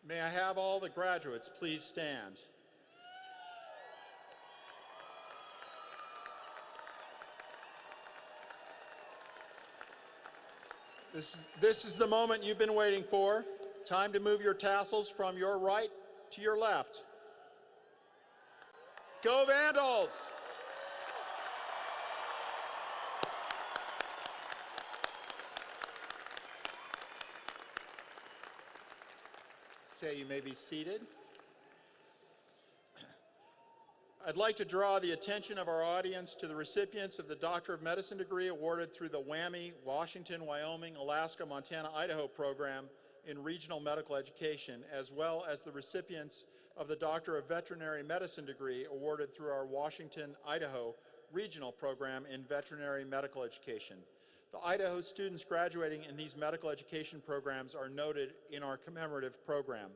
May I have all the graduates please stand? This is the moment you've been waiting for. Time to move your tassels from your right to your left. Go Vandals! Okay, you may be seated. I'd like to draw the attention of our audience to the recipients of the Doctor of Medicine degree awarded through the WWAMI Washington, Wyoming, Alaska, Montana, Idaho program in regional medical education, as well as the recipients of the Doctor of Veterinary Medicine degree awarded through our Washington, Idaho regional program in veterinary medical education. The Idaho students graduating in these medical education programs are noted in our commemorative program.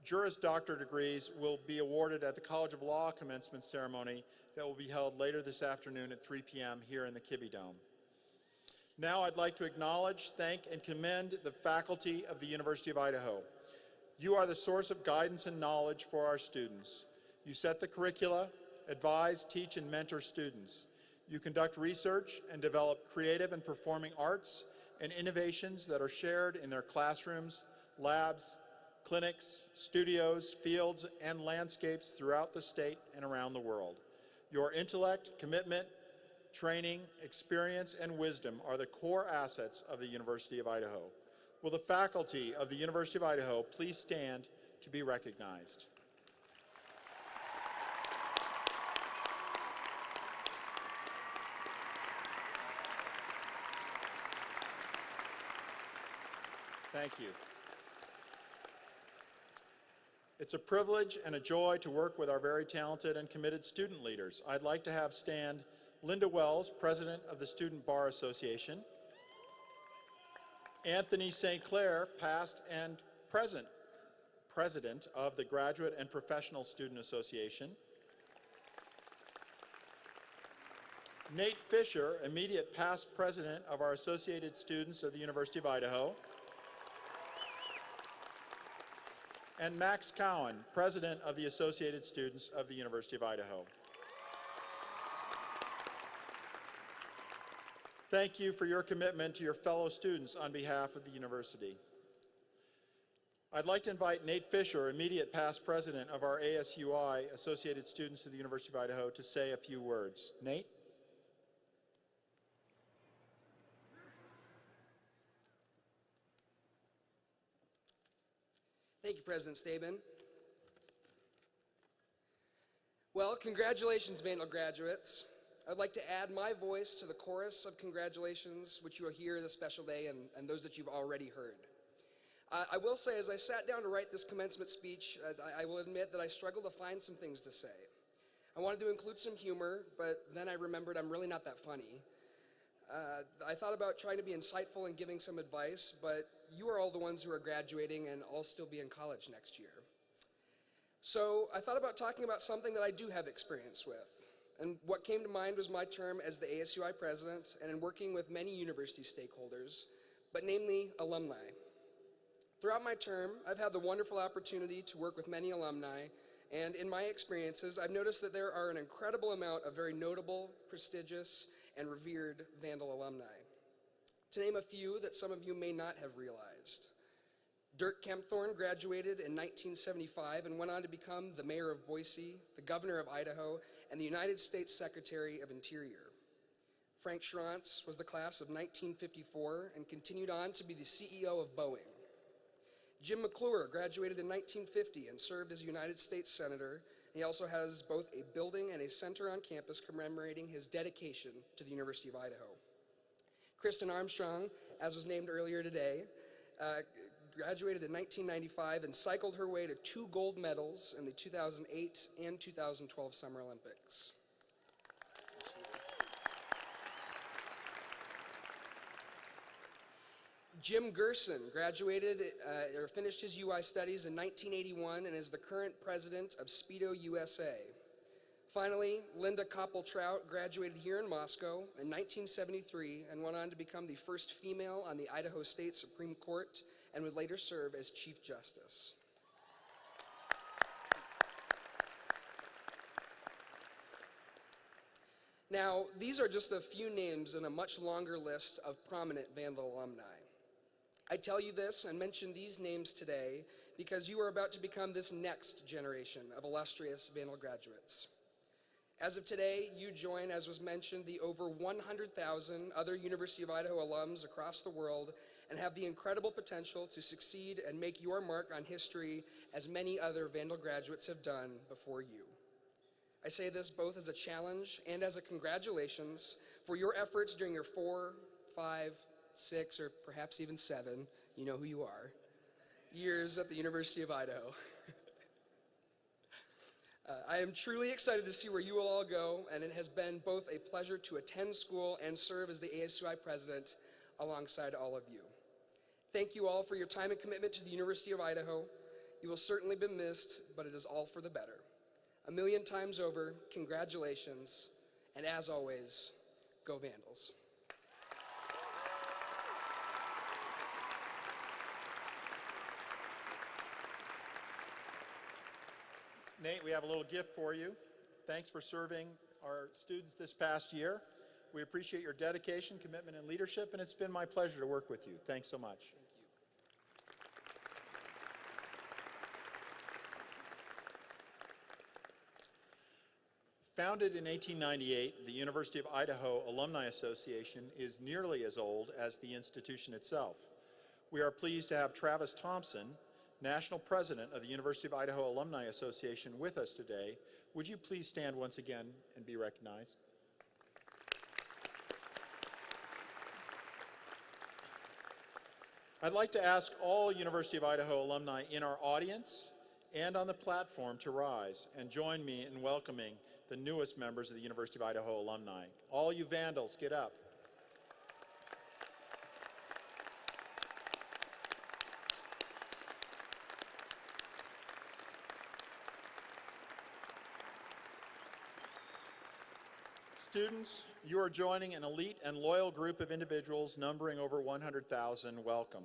Juris Doctor degrees will be awarded at the College of Law commencement ceremony that will be held later this afternoon at 3 p.m. here in the Kibbe Dome. Now I'd like to acknowledge, thank, and commend the faculty of the University of Idaho. You are the source of guidance and knowledge for our students. You set the curricula, advise, teach, and mentor students. You conduct research and develop creative and performing arts and innovations that are shared in their classrooms, labs, clinics, studios, fields, and landscapes throughout the state and around the world. Your intellect, commitment, training, experience, and wisdom are the core assets of the University of Idaho. Will the faculty of the University of Idaho please stand to be recognized? Thank you. It's a privilege and a joy to work with our very talented and committed student leaders. I'd like to have stand Linda Wells, President of the Student Bar Association, Anthony St. Clair, past and present President of the Graduate and Professional Student Association, Nate Fisher, immediate past President of our Associated Students of the University of Idaho, and Max Cowan, President of the Associated Students of the University of Idaho. Thank you for your commitment to your fellow students on behalf of the university. I'd like to invite Nate Fisher, immediate past president of our ASUI, Associated Students of the University of Idaho, to say a few words. Nate? Thank you, President Staben. Well, congratulations, Vandal graduates. I'd like to add my voice to the chorus of congratulations which you will hear this special day and those that you've already heard. I will say, as I sat down to write this commencement speech, I will admit that I struggled to find some things to say. I wanted to include some humor, but then I remembered I'm really not that funny. I thought about trying to be insightful and giving some advice, but you are all the ones who are graduating and I'll still be in college next year. So I thought about talking about something that I do have experience with. And what came to mind was my term as the ASUI president and in working with many university stakeholders, but namely alumni. Throughout my term, I've had the wonderful opportunity to work with many alumni, and in my experiences, I've noticed that there are an incredible amount of very notable, prestigious, and revered Vandal alumni. To name a few that some of you may not have realized, Dirk Kempthorne graduated in 1975 and went on to become the mayor of Boise, the governor of Idaho, and the United States Secretary of Interior. Frank Schrantz was the class of 1954 and continued on to be the CEO of Boeing. Jim McClure graduated in 1950 and served as a United States Senator. He also has both a building and a center on campus commemorating his dedication to the University of Idaho. Kristen Armstrong, as was named earlier today, graduated in 1995 and cycled her way to 2 gold medals in the 2008 and 2012 Summer Olympics. Jim Gerson graduated or finished his UI studies in 1981 and is the current president of Speedo USA. Finally, Linda Koppel-Trout graduated here in Moscow in 1973 and went on to become the first female on the Idaho State Supreme Court and would later serve as Chief Justice. Now, these are just a few names in a much longer list of prominent Vandal alumni. I tell you this and mention these names today because you are about to become this next generation of illustrious Vandal graduates. As of today, you join, as was mentioned, the over 100,000 other University of Idaho alums across the world and have the incredible potential to succeed and make your mark on history as many other Vandal graduates have done before you. I say this both as a challenge and as a congratulations for your efforts during your 4, 5, 6, or perhaps even 7, you know who you are, years at the University of Idaho. I am truly excited to see where you will all go, and it has been both a pleasure to attend school and serve as the ASUI president alongside all of you. Thank you all for your time and commitment to the University of Idaho. You will certainly be missed, but it is all for the better. 1,000,000 times over, congratulations, and as always, go Vandals. Nate, we have a little gift for you. Thanks for serving our students this past year. We appreciate your dedication, commitment, and leadership, and it's been my pleasure to work with you. Thanks so much. Founded in 1898, the University of Idaho Alumni Association is nearly as old as the institution itself. We are pleased to have Travis Thompson, National President of the University of Idaho Alumni Association, with us today. Would you please stand once again and be recognized? I'd like to ask all University of Idaho alumni in our audience and on the platform to rise and join me in welcoming the newest members of the University of Idaho alumni. All you Vandals, get up. Students, you are joining an elite and loyal group of individuals numbering over 100,000. Welcome.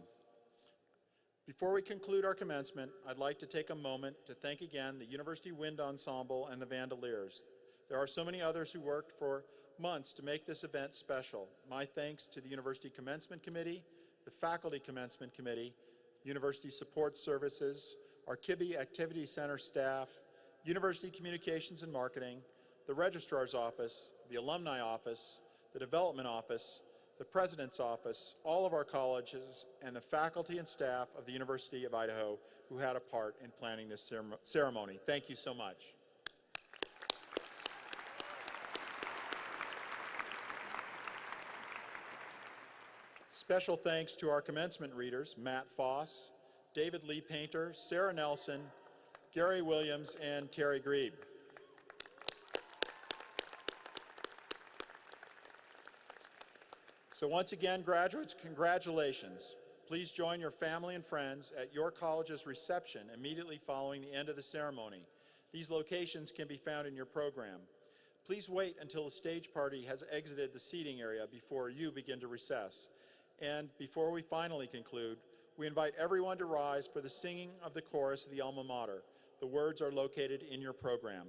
Before we conclude our commencement, I'd like to take a moment to thank again the University Wind Ensemble and the Vandaliers. There are so many others who worked for months to make this event special. My thanks to the University Commencement Committee, the Faculty Commencement Committee, University Support Services, our Kibbe Activity Center staff, University Communications and Marketing, the Registrar's Office, the Alumni Office, the Development Office, the President's Office, all of our colleges, and the faculty and staff of the University of Idaho who had a part in planning this ceremony. Thank you so much. Special thanks to our commencement readers, Matt Foss, David Lee Painter, Sarah Nelson, Gary Williams, and Terry Grebe. So once again, graduates, congratulations. Please join your family and friends at your college's reception immediately following the end of the ceremony. These locations can be found in your program. Please wait until the stage party has exited the seating area before you begin to recess. And before we finally conclude, we invite everyone to rise for the singing of the chorus of the Alma Mater. The words are located in your program.